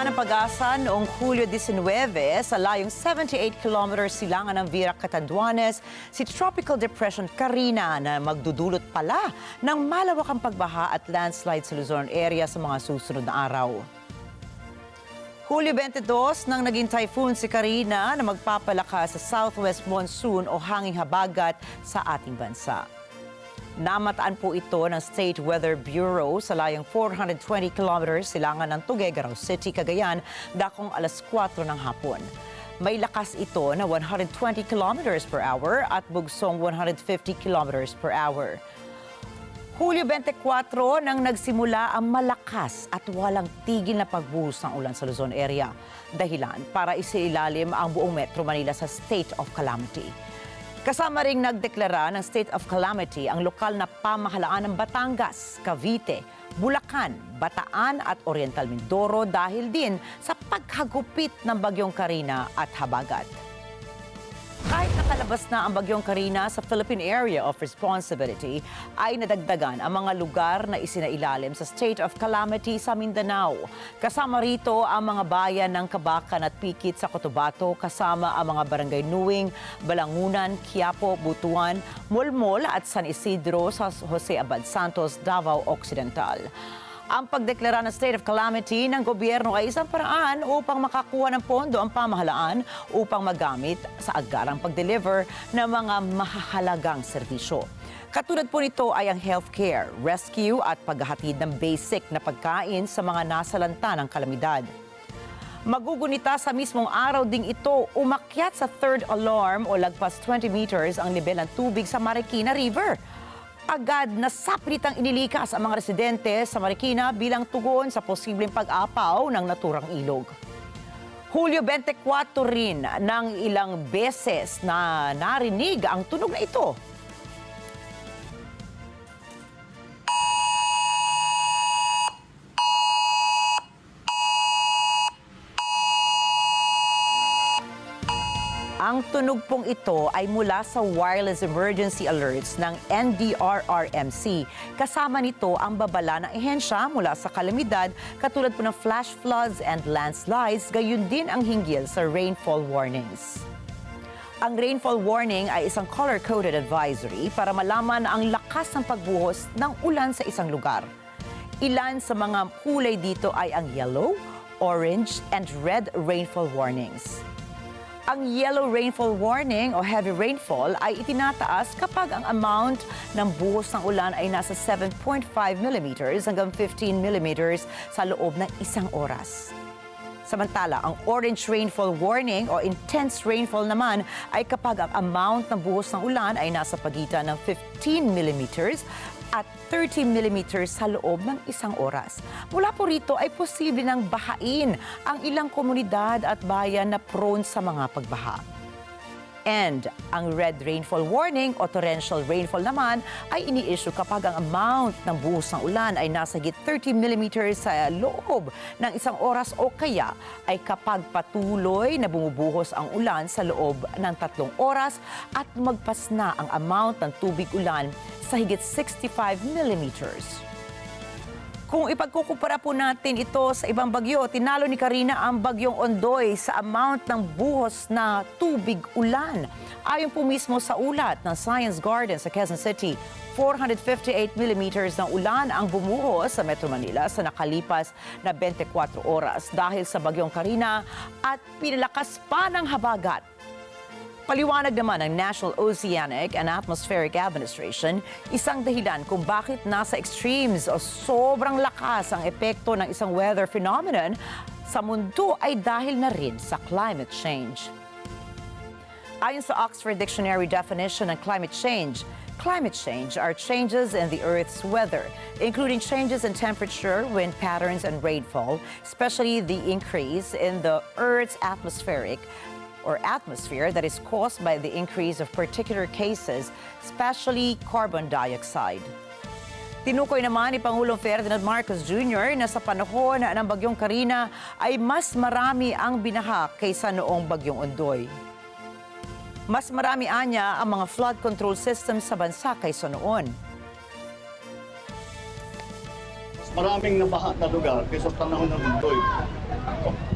Nagsimula ng pag-asa noong Hulyo 19 sa layong 78 kilometers silangan ng Virac, Catanduanes, si Tropical Depression Karina na magdudulot pala ng malawakang pagbaha at landslide sa Luzon area sa mga susunod na araw. Hulyo 22 nang naging typhoon si Karina na magpapalakas sa southwest monsoon o hanging habagat sa ating bansa. Namataan po ito ng State Weather Bureau sa layong 420 kilometers silangan ng Tuguegarao City, Cagayan, dakong alas 4 ng hapon. May lakas ito na 120 kilometers per hour at bugsong 150 kilometers per hour. Hulyo 24 nang nagsimula ang malakas at walang tigil na pagbuhos ng ulan sa Luzon area. Dahilan para isilalim ang buong Metro Manila sa state of calamity. Kasama ring nagdeklara ng state of calamity ang lokal na pamahalaan ng Batangas, Cavite, Bulacan, Bataan at Oriental Mindoro dahil din sa paghagupit ng Bagyong Karina at habagat. Kahit nakalabas na ang Bagyong Karina sa Philippine Area of Responsibility, ay nadagdagan ang mga lugar na isinailalim sa state of calamity sa Mindanao. Kasama rito ang mga bayan ng Cabacan at Pikit sa Cotabato, kasama ang mga barangay Nuing, Balangunan, Quiapo, Butuan, Molmol at San Isidro sa Jose Abad Santos, Davao Occidental. Ang pagdeklara ng state of calamity ng gobyerno ay isang paraan upang makakuha ng pondo ang pamahalaan upang magamit sa agarang pag-deliver ng mga mahahalagang serbisyo. Katulad po nito ay ang healthcare, rescue at paghahatid ng basic na pagkain sa mga nasalanta ng kalamidad. Magugunita sa mismong araw ding ito, umakyat sa third alarm o lagpas 20 meters ang level ng tubig sa Marikina River. Agad na sapilitang inilikas ang mga residente sa Marikina bilang tugon sa posibleng pag-apaw ng naturang ilog. Hulyo 24 rin ng ilang beses na narinig ang tunog na ito. Ang tunog pong ito ay mula sa wireless emergency alerts ng NDRRMC. Kasama nito ang babala ng ehensya mula sa kalamidad katulad po ng flash floods and landslides, gayon din ang hinggil sa rainfall warnings. Ang rainfall warning ay isang color-coded advisory para malaman ang lakas ng pagbuhos ng ulan sa isang lugar. Ilan sa mga kulay dito ay ang yellow, orange, and red rainfall warnings. Ang yellow rainfall warning o heavy rainfall ay itinataas kapag ang amount ng buhos ng ulan ay nasa 7.5 millimeters hanggang 15 millimeters sa loob ng isang oras. Samantala, ang orange rainfall warning o intense rainfall naman ay kapag ang amount ng buhos ng ulan ay nasa pagitan ng 15 millimeters at 30 millimeters sa loob ng isang oras. Mula po rito ay posible nang bahain ang ilang komunidad at bayan na prone sa mga pagbaha. And ang red rainfall warning o torrential rainfall naman ay ini-issue kapag ang amount ng buhos ng ulan ay nasa higit 30 millimeters sa loob ng isang oras o kaya ay kapag patuloy na bumubuhos ang ulan sa loob ng 3 oras at magpas na ang amount ng tubig ulan sa higit 65 millimeters. Kung ipagkukumpara po natin ito sa ibang bagyo, tinalo ni Karina ang bagyong Ondoy sa amount ng buhos na tubig ulan. Ayon po mismo sa ulat ng Science Garden sa Quezon City, 458 millimeters ng ulan ang bumuhos sa Metro Manila sa nakalipas na 24 oras dahil sa bagyong Karina at pinalakas pa ng habagat. Paliwanag naman ng National Oceanic and Atmospheric Administration, isang dahilan kung bakit nasa extremes o sobrang lakas ang epekto ng isang weather phenomenon sa mundo ay dahil na rin sa climate change. Ayon sa Oxford Dictionary definition ng climate change are changes in the Earth's weather, including changes in temperature, wind patterns, and rainfall, especially the increase in the Earth's atmosphere that is caused by the increase of particular cases, especially carbon dioxide. Tinukoy naman ni Pangulong Ferdinand Marcos Jr. na sa panahon ng Bagyong Karina ay mas marami ang binaha kaysa noong Bagyong Ondoy. Mas marami anya ang mga flood control systems sa bansa kaysa noon. Maraming nabaha na lugar kaysa panahon ng Ondoy.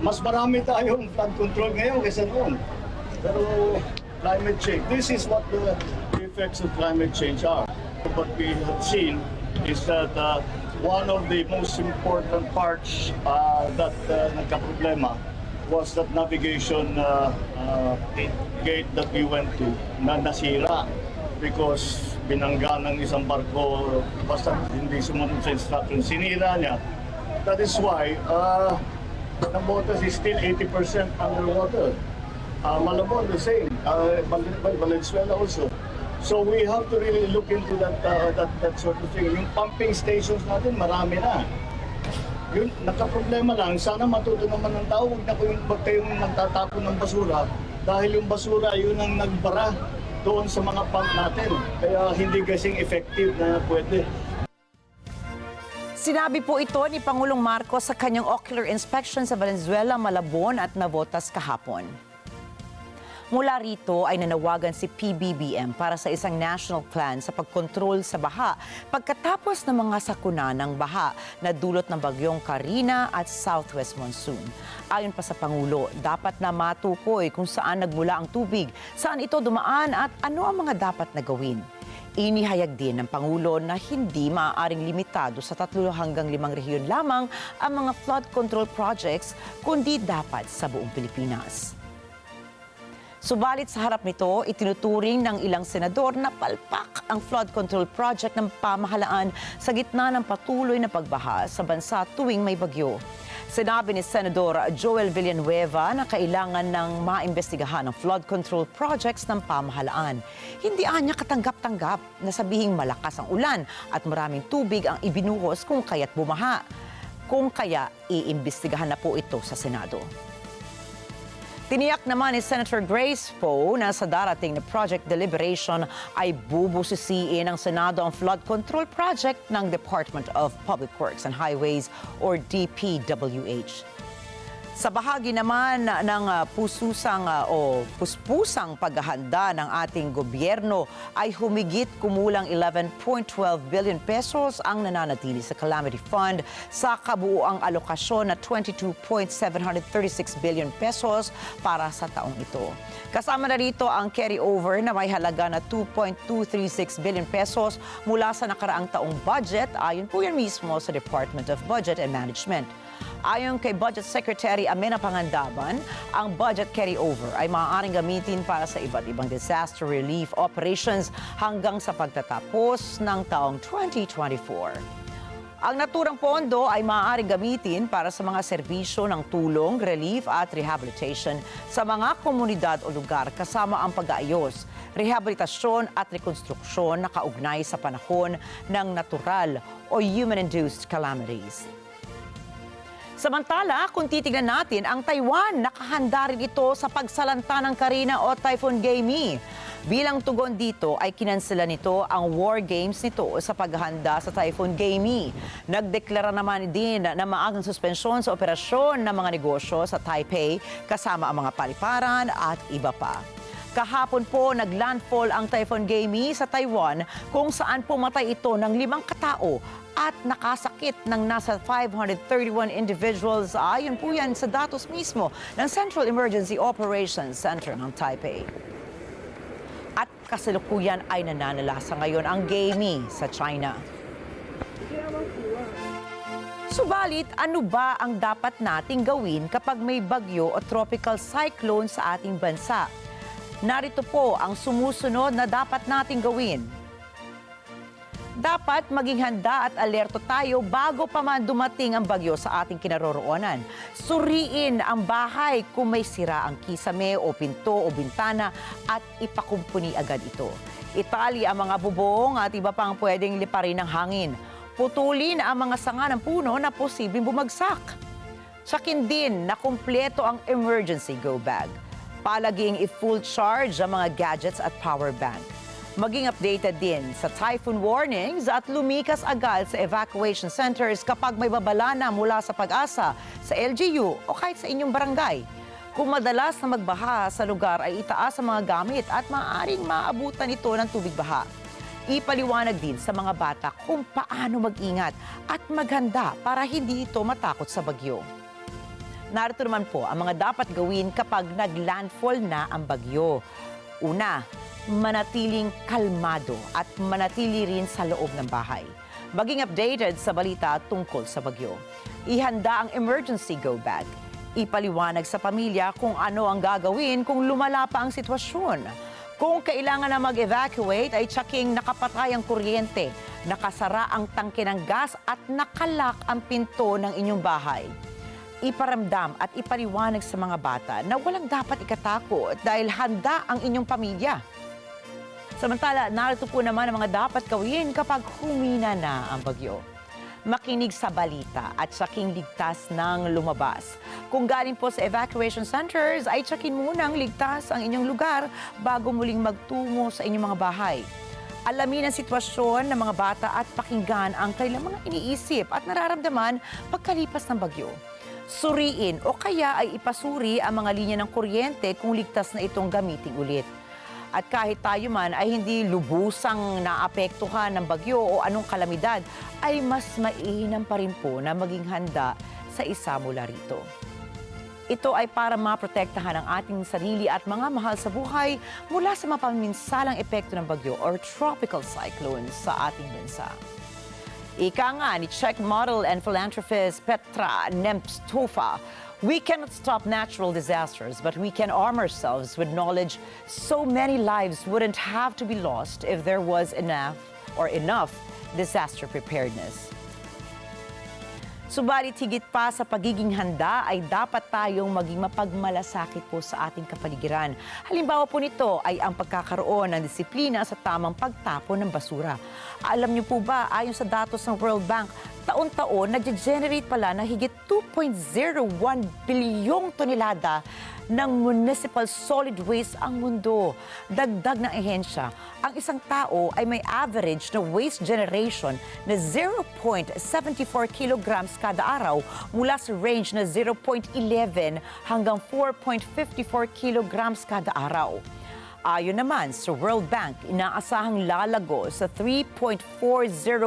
Mas marami tayong flood control ngayon kaysa noon. Pero climate change, this is what the effects of climate change are. What we have seen is that one of the most important parts that nagka-problema was that navigation gate that we went to na nasira because binangga ng isang barko basta hindi sumunod sa instruction. Sinira niya. That is why the Botas is still 80% underwater. Malabon, the same. Valenzuela also. So we have to really look into that sort of thing. Yung pumping stations natin, marami na. Yun, nakaproblema lang. Sana matuto naman ng tao. Huwag kayong nagtatapon ng basura. Dahil yung basura, yun ang nagbara doon sa mga pump natin. Kaya hindi kasing effective na pwede. Sinabi po ito ni Pangulong Marcos sa kanyang ocular inspection sa Valenzuela, Malabon at Navotas kahapon. Mula rito ay nanawagan si PBBM para sa isang national plan sa pagkontrol sa baha pagkatapos ng mga sakuna ng baha na dulot ng bagyong Karina at southwest monsoon. Ayon pa sa Pangulo, dapat na matukoy kung saan nagmula ang tubig, saan ito dumaan at ano ang mga dapat na gawin. Inihayag din ng Pangulo na hindi maaaring limitado sa 3 hanggang 5 rehiyon lamang ang mga flood control projects, kundi dapat sa buong Pilipinas. Subalit sa harap nito, itinuturing ng ilang senador na palpak ang flood control project ng pamahalaan sa gitna ng patuloy na pagbaha sa bansa tuwing may bagyo. Sinabi ni Senador Joel Villanueva na kailangan ng maimbestigahan ang flood control projects ng pamahalaan. Hindi anya katanggap-tanggap na sabihing malakas ang ulan at maraming tubig ang ibinuhos kung kaya't bumaha. Kung kaya, iimbestigahan na po ito sa Senado. Tiniyak naman ni Senator Grace Poe na sa darating na project deliberation ay bubusisiin ng Senado ang flood control project ng Department of Public Works and Highways or DPWH. Sa bahagi naman ng puspusang paghahanda ng ating gobyerno ay humigit kumulang 11.12 billion pesos ang nananatili sa Calamity Fund sa kabuuang alokasyon na 22.736 billion pesos para sa taong ito. Kasama na rito ang carryover na may halaga na 2.236 billion pesos mula sa nakaraang taong budget, ayon po yan mismo sa Department of Budget and Management. Ayon kay Budget Secretary Amena Pangandaban, ang budget carryover ay maaaring gamitin para sa iba't ibang disaster relief operations hanggang sa pagtatapos ng taong 2024. Ang naturang pondo ay maaaring gamitin para sa mga serbisyo ng tulong, relief at rehabilitation sa mga komunidad o lugar kasama ang pag-aayos, rehabilitasyon at rekonstruksyon na kaugnay sa panahon ng natural o human-induced calamities. Samantala, kung titignan natin, ang Taiwan, nakahanda rin ito sa pagsalanta ng Karina o Typhoon Gaimi. Bilang tugon dito ay kinansela nito ang war games nito sa paghahanda sa Typhoon Gaimi. Nagdeklara naman din na maagang suspensyon sa operasyon ng mga negosyo sa Taipei kasama ang mga paliparan at iba pa. Kahapon po naglandfall ang Typhoon Gaimi sa Taiwan kung saan pumatay ito ng 5 katao at nakasakit ng nasa 531 individuals. Ayon po yan sa datos mismo ng Central Emergency Operations Center ng Taipei. At kasalukuyan ay nananalasa ngayon ang Gaimi sa China. Subalit, ano ba ang dapat nating gawin kapag may bagyo o tropical cyclone sa ating bansa? Narito po ang sumusunod na dapat nating gawin. Dapat maging handa at alerto tayo bago pa man dumating ang bagyo sa ating kinaroroonan. Suriin ang bahay kung may sira ang kisame o pinto o bintana at ipakumpuni agad ito. Itali ang mga bubong at iba pang pwedeng liparin ng hangin. Putulin ang mga sanga ng puno na posibleng bumagsak. Tsakin din na kumpleto ang emergency go bag. Palaging i-full charge ang mga gadgets at power bank. Maging updated din sa typhoon warnings at lumikas agad sa evacuation centers kapag may babala na mula sa Pag-asa, sa LGU o kahit sa inyong barangay. Kung madalas na magbaha sa lugar ay itaas ang mga gamit at maaaring maabutan ito ng tubig baha. Ipaliwanag din sa mga bata kung paano mag-ingat at maghanda para hindi ito matakot sa bagyo. Narito naman po ang mga dapat gawin kapag naglandfall na ang bagyo. Una, manatiling kalmado at manatili rin sa loob ng bahay. Maging updated sa balita tungkol sa bagyo. Ihanda ang emergency go bag. Ipaliwanag sa pamilya kung ano ang gagawin kung lumala pa ang sitwasyon. Kung kailangan na mag-evacuate ay tsaking nakapatay ang kuryente, nakasara ang tangke ng gas at nakalak ang pinto ng inyong bahay. Iparamdam at ipaliwanag sa mga bata na walang dapat ikatakot dahil handa ang inyong pamilya. Samantala, narito po naman ang mga dapat gawin kapag humina na ang bagyo. Makinig sa balita at tsaking ligtas ng lumabas. Kung galing po sa evacuation centers, ay tsakin munang ligtas ang inyong lugar bago muling magtungo sa inyong mga bahay. Alamin ang sitwasyon ng mga bata at pakinggan ang kanilang mga iniisip at nararamdaman pagkalipas ng bagyo. Suriin o kaya ay ipasuri ang mga linya ng kuryente kung ligtas na itong gamitin ulit. At kahit tayo man ay hindi lubusang naapektuhan ng bagyo o anong kalamidad, ay mas mainam pa rin po na maging handa sa isa mula rito. Ito ay para maprotektahan ang ating sarili at mga mahal sa buhay mula sa mapaminsalang epekto ng bagyo or tropical cyclones sa ating bansa. Ika nga ni Czech model and philanthropist Petra Nemstova, we cannot stop natural disasters, but we can arm ourselves with knowledge so many lives wouldn't have to be lost if there was enough disaster preparedness. Subalit higit pa sa pagiging handa ay dapat tayong maging mapagmalasakit po sa ating kapaligiran. Halimbawa po nito ay ang pagkakaroon ng disiplina sa tamang pagtapon ng basura. Alam niyo po ba, ayon sa datos ng World Bank, taon-taon nag-generate pala na higit 2.01 bilyong tonelada ng municipal solid waste ang mundo. Dagdag ng ehensya, ang isang tao ay may average na waste generation na 0.74 kilograms kada araw mula sa range na 0.11 hanggang 4.54 kilograms kada araw. Ayon naman sa World Bank, inaasahang lalago sa 3.40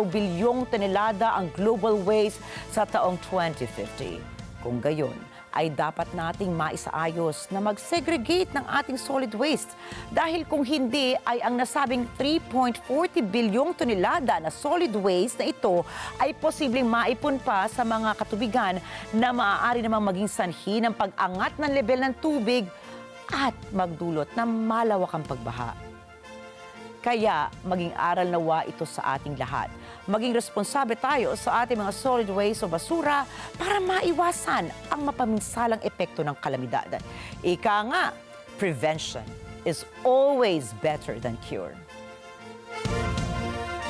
bilyong tonelada ang global waste sa taong 2050. Kung gayon, ay dapat nating maisaayos na mag-segregate ng ating solid waste. Dahil kung hindi, ay ang nasabing 3.40 bilyong tonelada na solid waste na ito ay posibleng maipon pa sa mga katubigan na maaari namang maging sanhi ng pag-angat ng level ng tubig at magdulot ng malawakang pagbaha. Kaya maging aral nawa ito sa ating lahat. Maging responsable tayo sa ating mga solid waste o basura para maiwasan ang mapaminsalang epekto ng kalamidad. Ika nga, prevention is always better than cure.